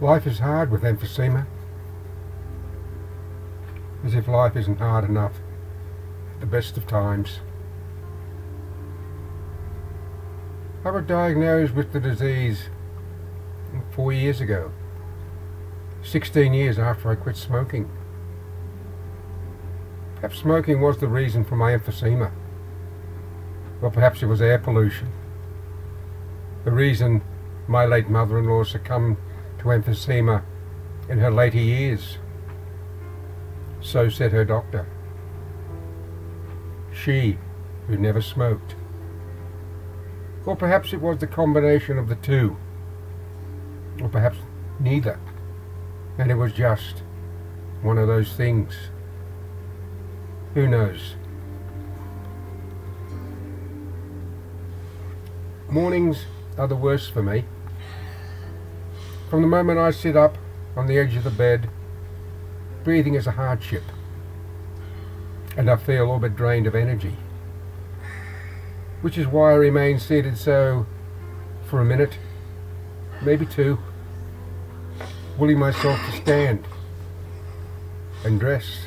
Life is hard with emphysema. As if life isn't hard enough at the best of times. I was diagnosed with the disease 4 years ago, 16 years after I quit smoking. Perhaps smoking was the reason for my emphysema. Or perhaps it was air pollution. The reason my late mother-in-law succumbed to emphysema in her later years. So said her doctor. She, who never smoked. Or perhaps it was the combination of the two. Or perhaps neither. And it was just one of those things. Who knows? Mornings are the worst for me. From the moment I sit up on the edge of the bed, breathing is a hardship, and I feel all but drained of energy, which is why I remain seated so for a minute, maybe two, willing myself to stand and dress.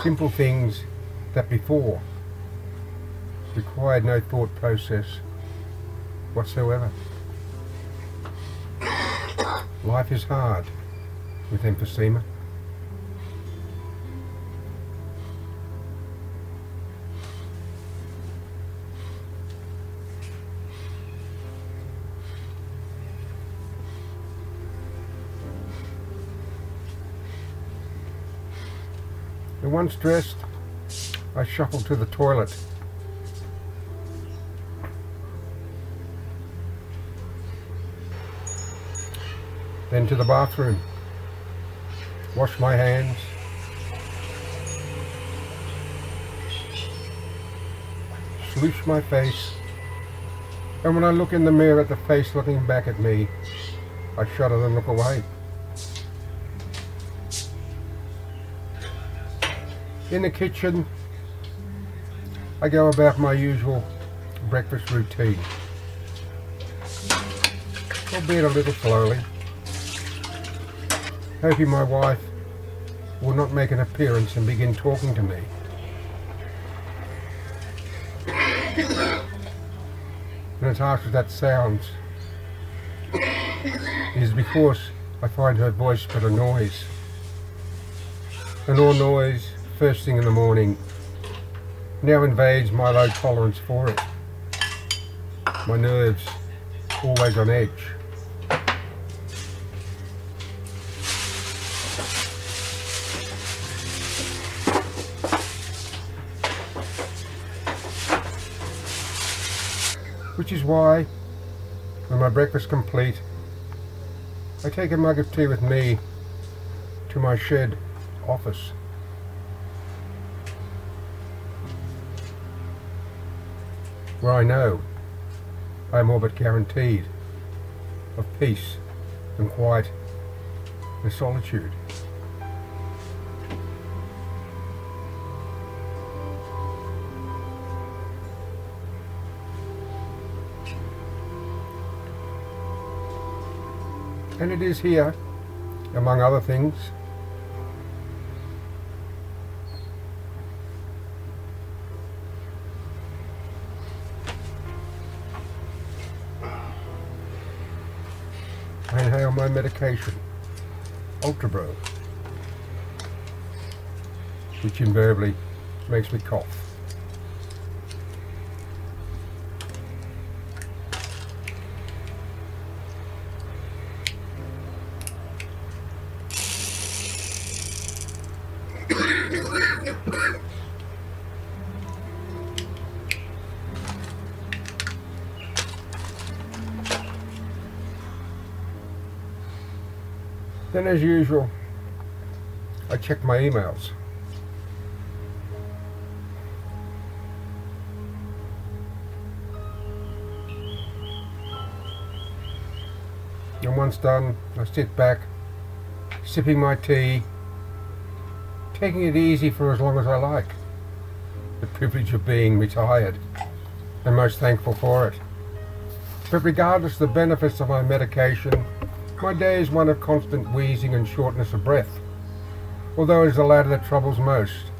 Simple things that before required no thought process whatsoever. Life is hard with emphysema. And once dressed, I shuffle to the toilet. Then to the bathroom. Wash my hands. Sloosh my face. And when I look in the mirror at the face looking back at me, I shudder and look away. In the kitchen, I go about my usual breakfast routine, albeit a little slowly, hoping my wife will not make an appearance and begin talking to me. And as harsh as that sounds, it is because I find her voice but a noise. And all noise, first thing in the morning, now invades my low tolerance for it. My nerves always on edge. Which is why, when my breakfast complete, I take a mug of tea with me to my shed office. Where I know I am all but guaranteed of peace and quiet and solitude. And it is here, among other things, I inhale my medication, Ultra Bro, which invariably makes me cough. Then, as usual, I check my emails. And once done, I sit back, sipping my tea, taking it easy for as long as I like. The privilege of being retired, and most thankful for it. But regardless of the benefits of my medication, my day is one of constant wheezing and shortness of breath, although it is the latter that troubles most,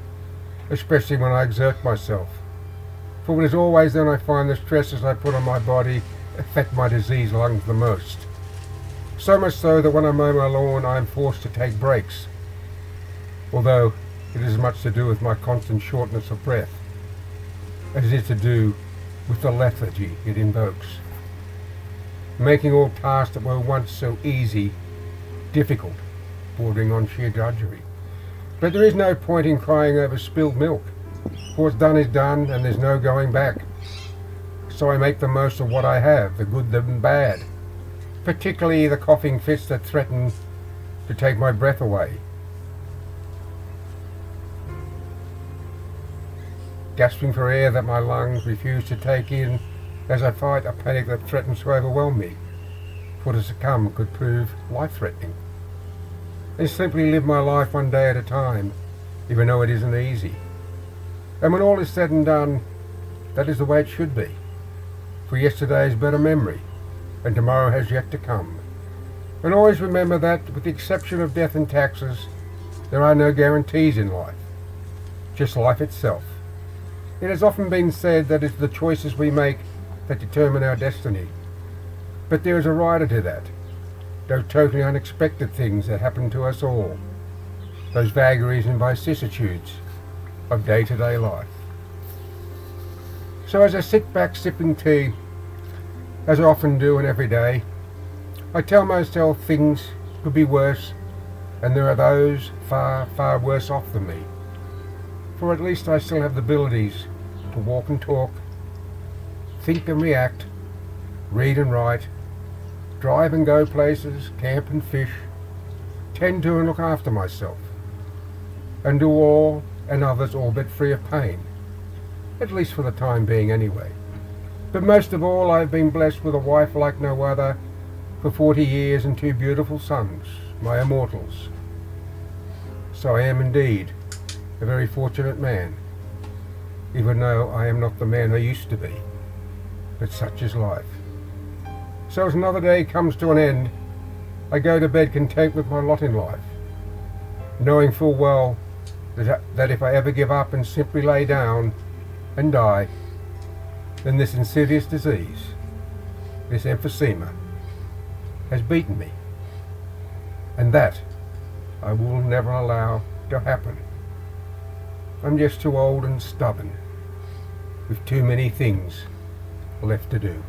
especially when I exert myself. For it is always then I find the stresses I put on my body affect my diseased lungs the most. So much so that when I mow my lawn I am forced to take breaks, although it is as much to do with my constant shortness of breath as it is to do with the lethargy it invokes, making all tasks that were once so easy difficult, bordering on sheer drudgery. But there is no point in crying over spilled milk, for what's done is done and there's no going back. So I make the most of what I have, the good, the bad, particularly the coughing fits that threaten to take my breath away. Gasping for air that my lungs refuse to take in as I fight a panic that threatens to overwhelm me, for to succumb could prove life-threatening. And simply live my life one day at a time, even though it isn't easy. And when all is said and done, that is the way it should be. For yesterday is but a memory, and tomorrow has yet to come. And always remember that, with the exception of death and taxes, there are no guarantees in life, just life itself. It has often been said that it's the choices we make that determine our destiny. But there is a rider to that, those totally unexpected things that happen to us all, those vagaries and vicissitudes of day-to-day life. So as I sit back sipping tea, as I often do and every day, I tell myself things could be worse, and there are those far, far worse off than me. For at least I still have the abilities to walk and talk, think and react, read and write, drive and go places, camp and fish, tend to and look after myself, and do all and others all but free of pain, at least for the time being anyway. But most of all, I have been blessed with a wife like no other for 40 years and 2 beautiful sons, my immortals. So I am indeed a very fortunate man, even though I am not the man I used to be, but such is life. So as another day comes to an end, I go to bed content with my lot in life, knowing full well that if I ever give up and simply lay down and die, then this insidious disease, this emphysema, has beaten me, and that I will never allow to happen. I'm just too old and stubborn, with too many things left to do.